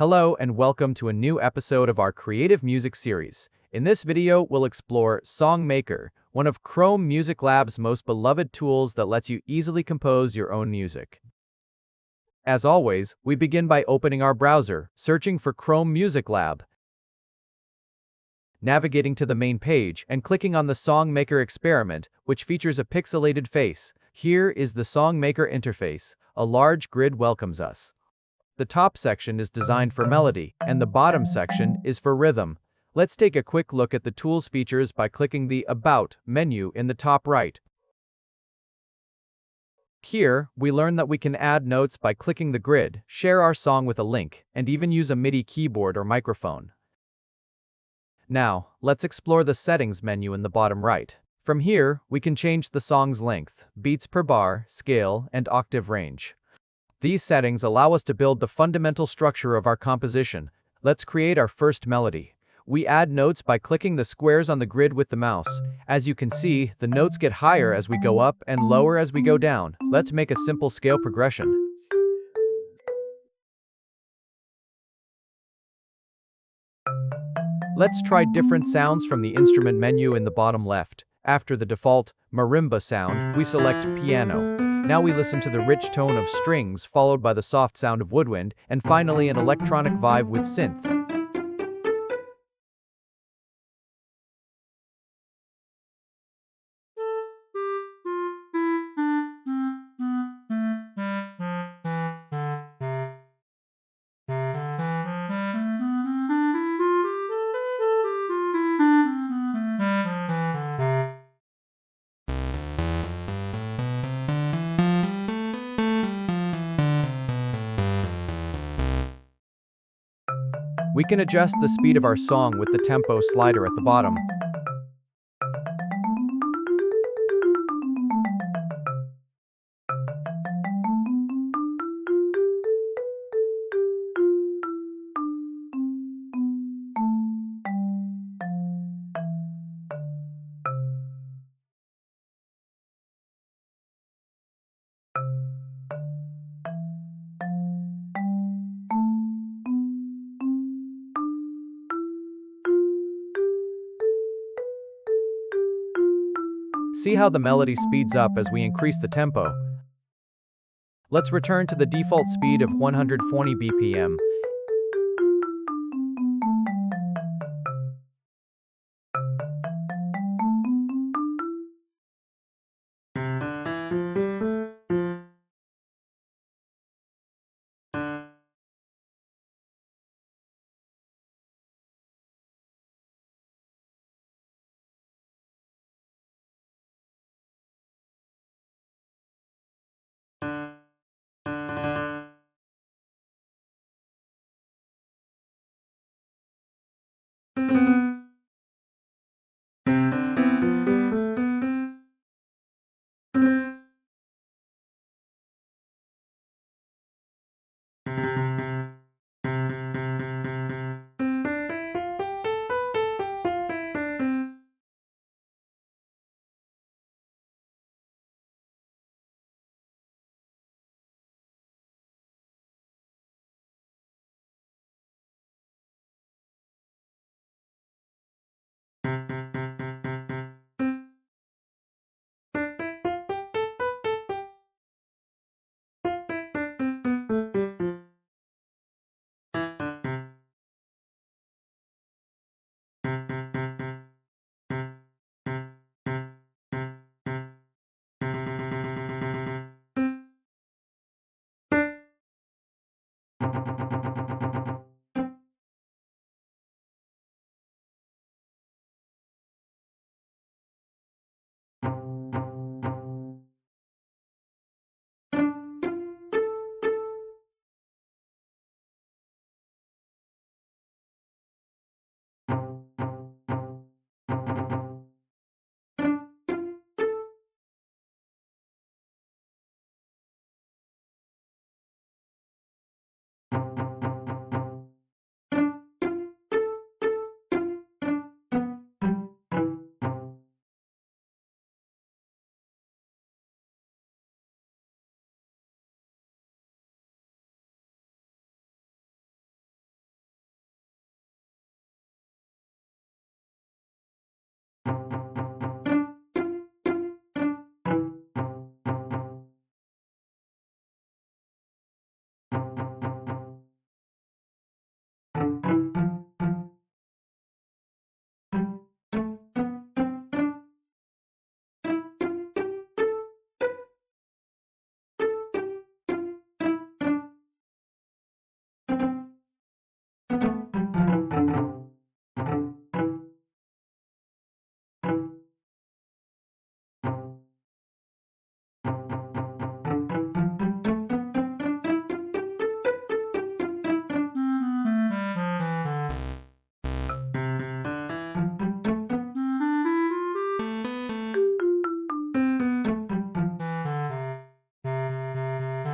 Hello and welcome to a new episode of our creative music series. In this video, we'll explore Songmaker, one of Chrome Music Lab's most beloved tools that lets you easily compose your own music. As always, we begin by opening our browser, searching for Chrome Music Lab, navigating to the main page, and clicking on the Songmaker experiment, which features a pixelated face. Here is the Songmaker interface. A large grid welcomes us. The top section is designed for melody, and the bottom section is for rhythm. Let's take a quick look at the tool's features by clicking the About menu in the top right. Here, we learn that we can add notes by clicking the grid, share our song with a link, and even use a MIDI keyboard or microphone. Now, let's explore the Settings menu in the bottom right. From here, we can change the song's length, beats per bar, scale, and octave range. These settings allow us to build the fundamental structure of our composition. Let's create our first melody. We add notes by clicking the squares on the grid with the mouse. As you can see, the notes get higher as we go up and lower as we go down. Let's make a simple scale progression. Let's try different sounds from the instrument menu in the bottom left. After the default marimba sound, we select piano. Now we listen to the rich tone of strings followed by the soft sound of woodwind, and finally an electronic vibe with synth. We can adjust the speed of our song with the tempo slider at the bottom. See how the melody speeds up as we increase the tempo. Let's return to the default speed of 120 BPM.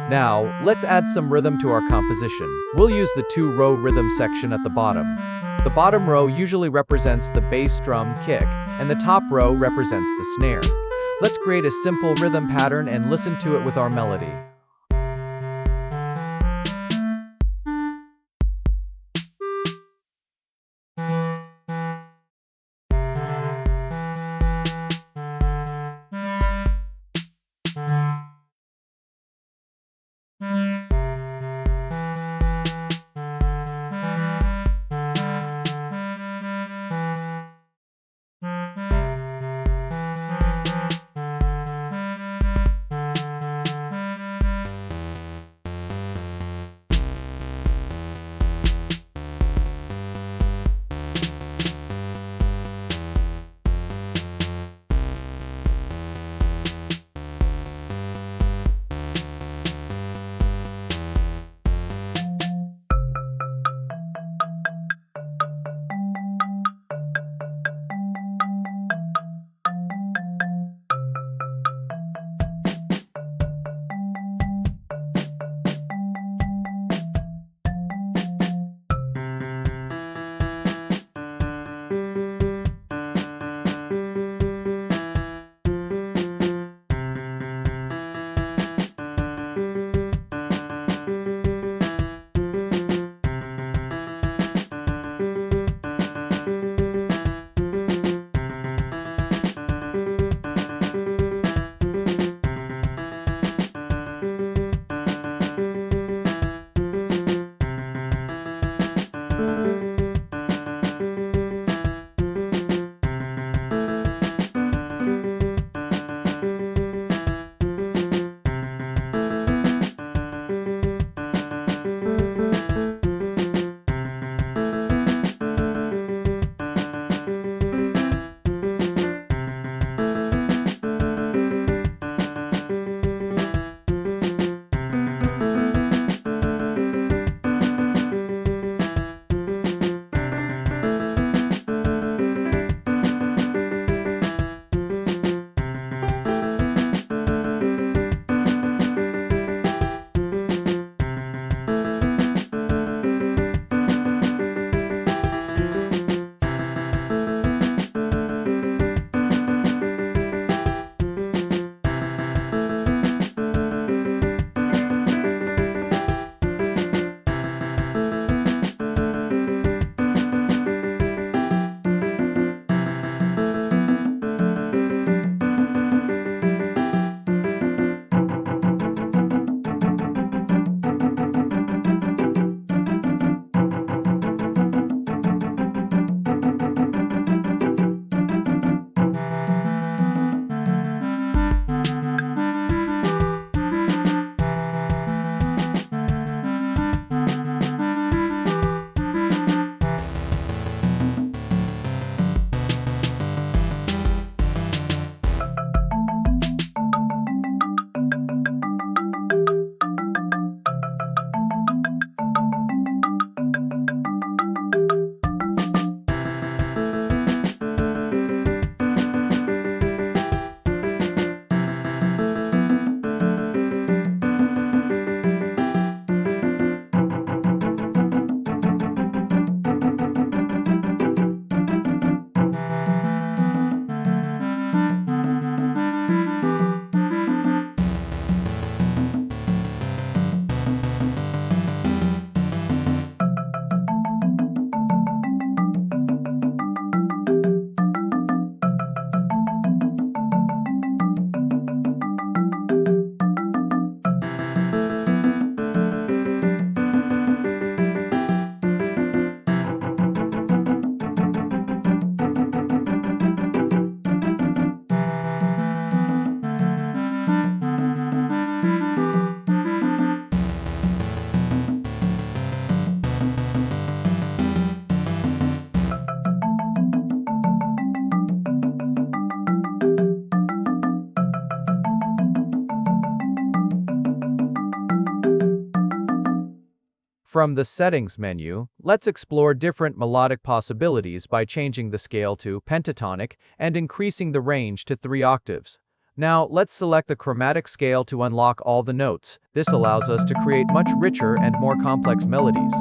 Now, let's add some rhythm to our composition. We'll use the two-row rhythm section at the bottom. The bottom row usually represents the bass drum kick, and the top row represents the snare. Let's create a simple rhythm pattern and listen to it with our melody. From the Settings menu, let's explore different melodic possibilities by changing the scale to pentatonic and increasing the range to 3 octaves. Now, let's select the chromatic scale to unlock all the notes. This allows us to create much richer and more complex melodies.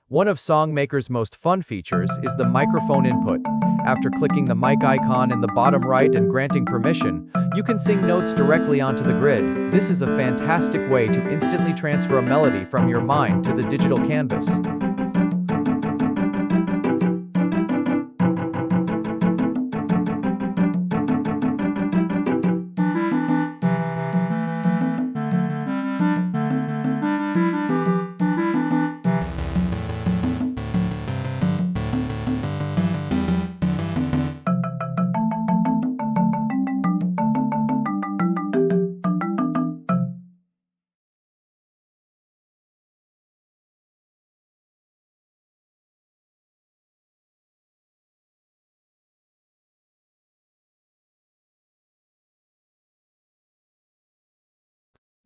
One of SongMaker's most fun features is the microphone input. After clicking the mic icon in the bottom right and granting permission, you can sing notes directly onto the grid. This is a fantastic way to instantly transfer a melody from your mind to the digital canvas.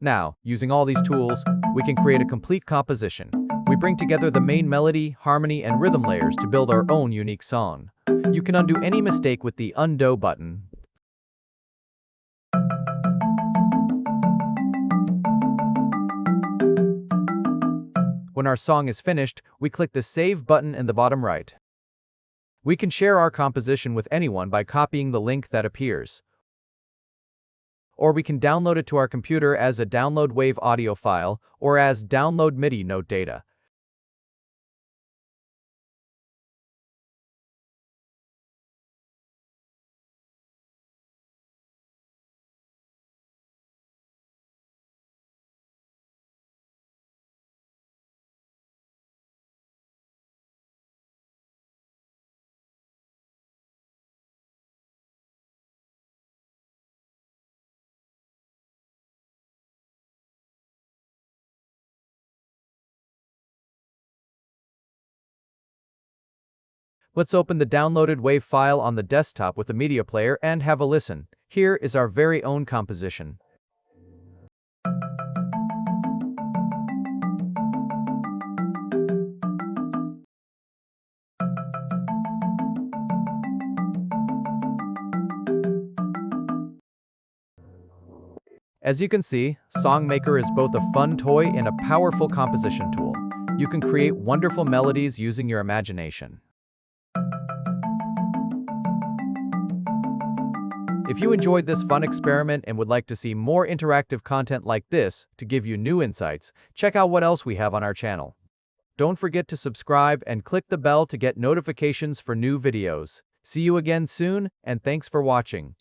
Now, using all these tools, we can create a complete composition. We bring together the main melody, harmony, and rhythm layers to build our own unique song. You can undo any mistake with the undo button. When our song is finished, we click the Save button in the bottom right. We can share our composition with anyone by copying the link that appears. Or we can download it to our computer as a download WAV audio file or as download MIDI note data. Let's open the downloaded WAV file on the desktop with a media player and have a listen. Here is our very own composition. As you can see, SongMaker is both a fun toy and a powerful composition tool. You can create wonderful melodies using your imagination. If you enjoyed this fun experiment and would like to see more interactive content like this to give you new insights, check out what else we have on our channel. Don't forget to subscribe and click the bell to get notifications for new videos. See you again soon, and thanks for watching.